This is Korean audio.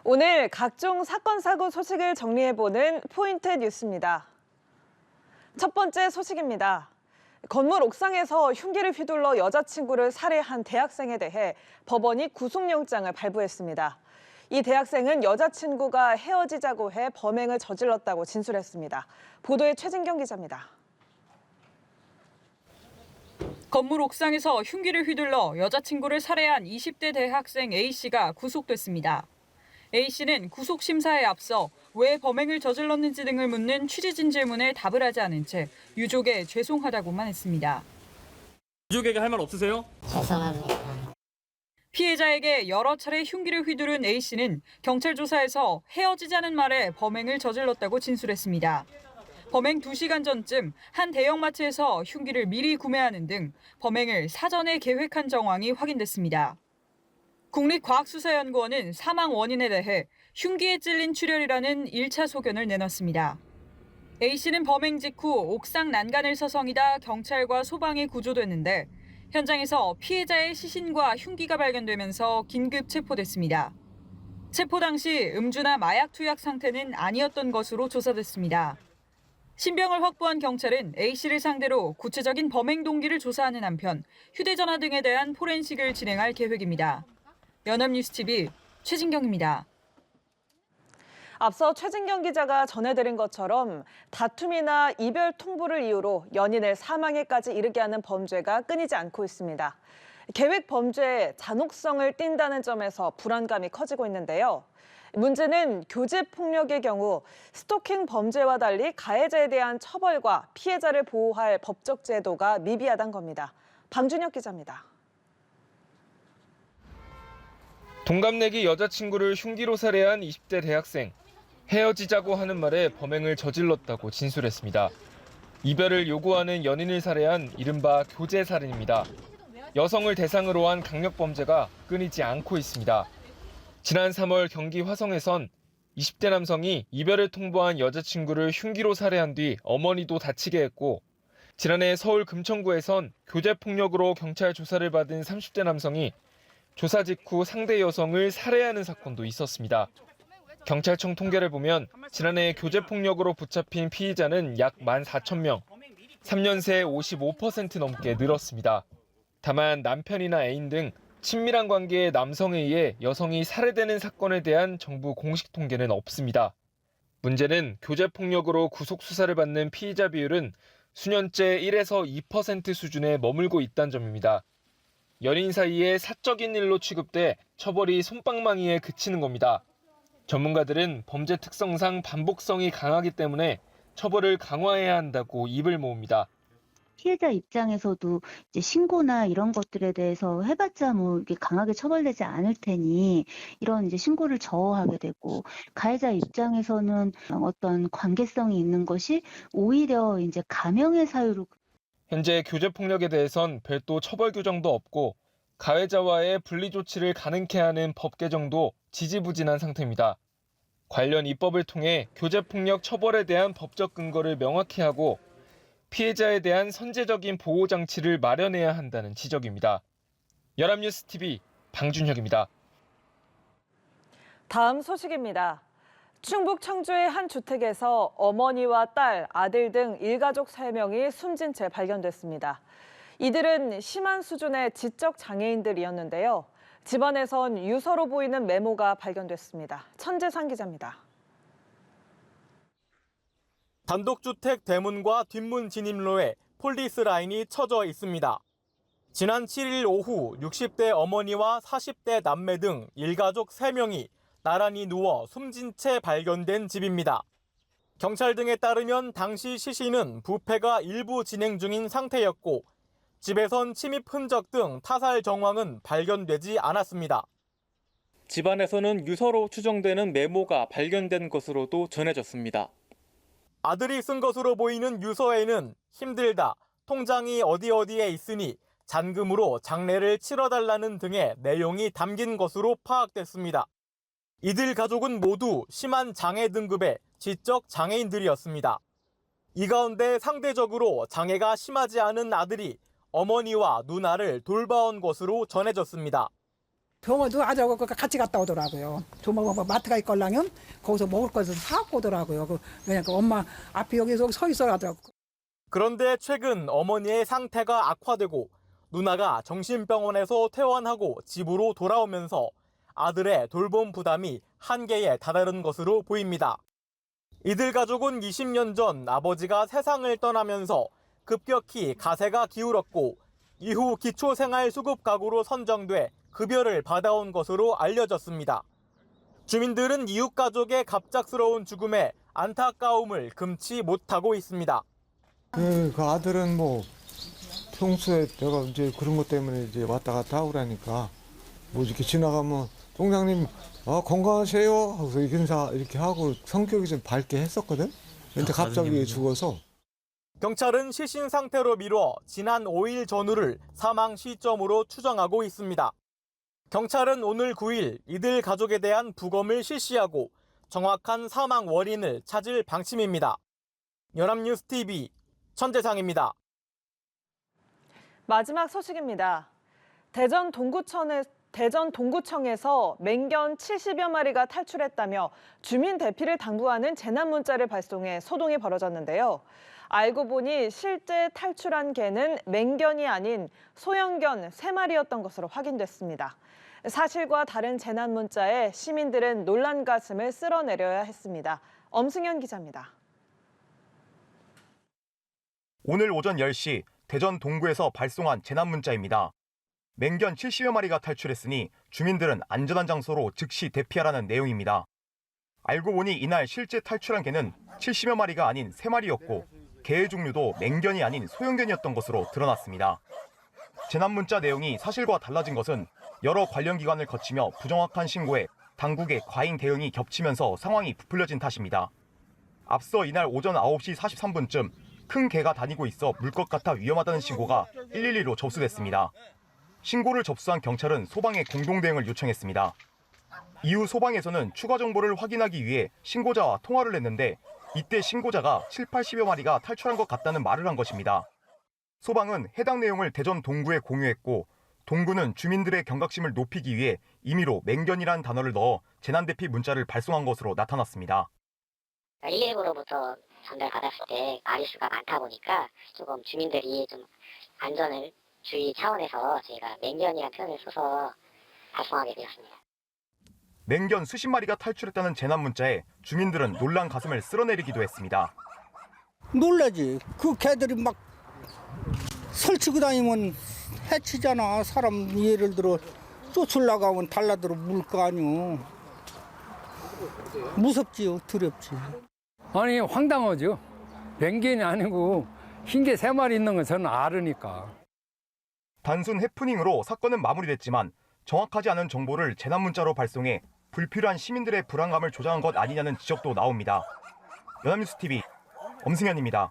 오늘 각종 사건, 사고 소식을 정리해보는 포인트 뉴스입니다. 첫 번째 소식입니다. 건물 옥상에서 흉기를 휘둘러 여자친구를 살해한 대학생에 대해 법원이 구속영장을 발부했습니다. 이 대학생은 여자친구가 헤어지자고 해 범행을 저질렀다고 진술했습니다. 보도에 최진경 기자입니다. 건물 옥상에서 흉기를 휘둘러 여자친구를 살해한 20대 대학생 A씨가 구속됐습니다. A씨는 구속 심사에 앞서 왜 범행을 저질렀는지 등을 묻는 취재진 질문에 답을 하지 않은 채 유족에 죄송하다고만 했습니다. 유족에게 할 말 없으세요? 죄송합니다. 피해자에게 여러 차례 흉기를 휘두른 A씨는 경찰 조사에서 헤어지자는 말에 범행을 저질렀다고 진술했습니다. 범행 2시간 전쯤 한 대형마트에서 흉기를 미리 구매하는 등 범행을 사전에 계획한 정황이 확인됐습니다. 국립과학수사연구원은 사망 원인에 대해 흉기에 찔린 출혈이라는 1차 소견을 내놨습니다. A씨는 범행 직후 옥상 난간을 서성이다 경찰과 소방에 구조됐는데 현장에서 피해자의 시신과 흉기가 발견되면서 긴급 체포됐습니다. 체포 당시 음주나 마약 투약 상태는 아니었던 것으로 조사됐습니다. 신병을 확보한 경찰은 A씨를 상대로 구체적인 범행 동기를 조사하는 한편 휴대전화 등에 대한 포렌식을 진행할 계획입니다. 연합뉴스TV 최진경입니다. 앞서 최진경 기자가 전해드린 것처럼 다툼이나 이별 통보를 이유로 연인을 사망에까지 이르게 하는 범죄가 끊이지 않고 있습니다. 계획 범죄의 잔혹성을 띈다는 점에서 불안감이 커지고 있는데요. 문제는 교제 폭력의 경우 스토킹 범죄와 달리 가해자에 대한 처벌과 피해자를 보호할 법적 제도가 미비하다는 겁니다. 방준혁 기자입니다. 동갑내기 여자친구를 흉기로 살해한 20대 대학생. 헤어지자고 하는 말에 범행을 저질렀다고 진술했습니다. 이별을 요구하는 연인을 살해한 이른바 교제살인입니다. 여성을 대상으로 한 강력범죄가 끊이지 않고 있습니다. 지난 3월 경기 화성에선 20대 남성이 이별을 통보한 여자친구를 흉기로 살해한 뒤 어머니도 다치게 했고, 지난해 서울 금천구에선 교제폭력으로 경찰 조사를 받은 30대 남성이 조사 직후 상대 여성을 살해하는 사건도 있었습니다. 경찰청 통계를 보면 지난해 교제폭력으로 붙잡힌 피의자는 약 14,000명, 3년 새 55% 넘게 늘었습니다. 다만 남편이나 애인 등 친밀한 관계의 남성에 의해 여성이 살해되는 사건에 대한 정부 공식 통계는 없습니다. 문제는 교제폭력으로 구속수사를 받는 피의자 비율은 수년째 1에서 2% 수준에 머물고 있다는 점입니다. 연인 사이에 사적인 일로 취급돼 처벌이 솜방망이에 그치는 겁니다. 전문가들은 범죄 특성상 반복성이 강하기 때문에 처벌을 강화해야 한다고 입을 모읍니다. 피해자 입장에서도 이제 신고나 이런 것들에 대해서 해봤자 뭐 이게 강하게 처벌되지 않을 테니 이런 이제 신고를 저하게 되고, 가해자 입장에서는 어떤 관계성이 있는 것이 오히려 이제 감형의 사유로. 현재 교제폭력에 대해선 별도 처벌 규정도 없고 가해자와의 분리 조치를 가능케 하는 법 개정도 지지부진한 상태입니다. 관련 입법을 통해 교제폭력 처벌에 대한 법적 근거를 명확히 하고 피해자에 대한 선제적인 보호 장치를 마련해야 한다는 지적입니다. 연합뉴스TV 방준혁입니다. 다음 소식입니다. 충북 청주의 한 주택에서 어머니와 딸, 아들 등 일가족 3명이 숨진 채 발견됐습니다. 이들은 심한 수준의 지적 장애인들이었는데요. 집안에선 유서로 보이는 메모가 발견됐습니다. 천재상 기자입니다. 단독주택 대문과 뒷문 진입로에 폴리스 라인이 쳐져 있습니다. 지난 7일 오후 60대 어머니와 40대 남매 등 일가족 3명이 나란히 누워 숨진 채 발견된 집입니다. 경찰 등에 따르면 당시 시신은 부패가 일부 진행 중인 상태였고 집에선 침입 흔적 등 타살 정황은 발견되지 않았습니다. 집안에서는 유서로 추정되는 메모가 발견된 것으로도 전해졌습니다. 아들이 쓴 것으로 보이는 유서에는 힘들다, 통장이 어디에 있으니 잔금으로 장례를 치러달라는 등의 내용이 담긴 것으로 파악됐습니다. 이들 가족은 모두 심한 장애 등급의 지적 장애인들이었습니다. 이 가운데 상대적으로 장애가 심하지 않은 아들이 어머니와 누나를 돌봐온 것으로 전해졌습니다. 병원도 아들하고 같이 갔다 오더라고요. 조만간 마트가 있걸랑요. 거기서 먹을 것을 사갖고 오더라고요. 왜냐면 엄마 앞에 여기서 서 있어 하더라고. 그런데 최근 어머니의 상태가 악화되고 누나가 정신병원에서 퇴원하고 집으로 돌아오면서 아들의 돌봄 부담이 한계에 다다른 것으로 보입니다. 이들 가족은 20년 전 아버지가 세상을 떠나면서 급격히 가세가 기울었고 이후 기초생활수급 가구로 선정돼 급여를 받아온 것으로 알려졌습니다. 주민들은 이웃 가족의 갑작스러운 죽음에 안타까움을 금치 못하고 있습니다. 그 아들은 뭐 평소에 내가 이제 그런 것 때문에 이제 왔다 갔다 하고 그러니까 뭐 이렇게 지나가면 동장님 건강하세요 하고서 인사 이렇게 하고 성격이 좀 밝게 했었거든. 근데 갑자기 죽어서. 경찰은 실신 상태로 미뤄 지난 5일 전후를 사망 시점으로 추정하고 있습니다. 경찰은 오늘 9일 이들 가족에 대한 부검을 실시하고 정확한 사망 원인을 찾을 방침입니다. 연합뉴스TV 천재상입니다. 마지막 소식입니다. 대전 동구청에서 맹견 70여 마리가 탈출했다며 주민 대피를 당부하는 재난 문자를 발송해 소동이 벌어졌는데요. 알고 보니 실제 탈출한 개는 맹견이 아닌 소형견 3마리였던 것으로 확인됐습니다. 사실과 다른 재난 문자에 시민들은 놀란 가슴을 쓸어내려야 했습니다. 엄승현 기자입니다. 오늘 오전 10시 대전 동구에서 발송한 재난 문자입니다. 맹견 70여 마리가 탈출했으니 주민들은 안전한 장소로 즉시 대피하라는 내용입니다. 알고 보니 이날 실제 탈출한 개는 70여 마리가 아닌 3마리였고 개의 종류도 맹견이 아닌 소형견이었던 것으로 드러났습니다. 재난 문자 내용이 사실과 달라진 것은 여러 관련 기관을 거치며 부정확한 신고에 당국의 과잉 대응이 겹치면서 상황이 부풀려진 탓입니다. 앞서 이날 오전 9시 43분쯤 큰 개가 다니고 있어 물 것 같아 위험하다는 신고가 112로 접수됐습니다. 신고를 접수한 경찰은 소방에 공동대응을 요청했습니다. 이후 소방에서는 추가 정보를 확인하기 위해 신고자와 통화를 했는데 이때 신고자가 80여 마리가 탈출한 것 같다는 말을 한 것입니다. 소방은 해당 내용을 대전 동구에 공유했고 동구는 주민들의 경각심을 높이기 위해 임의로 맹견이라는 단어를 넣어 재난대피 문자를 발송한 것으로 나타났습니다. 119로부터 전달받았을 때 마리수가 많다 보니까 조금 주민들이 좀 안전을 주의 차원에서 저희가 맹견이라는 표현을 써서 발송하게 되었습니다. 맹견 수십 마리가 탈출했다는 재난 문자에 주민들은 놀란 가슴을 쓸어내리기도 했습니다. 놀라지. 그 개들이 막 설치고 다니면 해치잖아. 사람 예를 들어 쫓으려고 하면 달라들어 물 거 아니오. 무섭지요. 두렵지. 아니 황당하죠. 맹견이 아니고 흰개 3마리 있는 건 저는 알으니까. 단순 해프닝으로 사건은 마무리됐지만 정확하지 않은 정보를 재난 문자로 발송해 불필요한 시민들의 불안감을 조장한 것 아니냐는 지적도 나옵니다. 연합뉴스TV 엄승현입니다.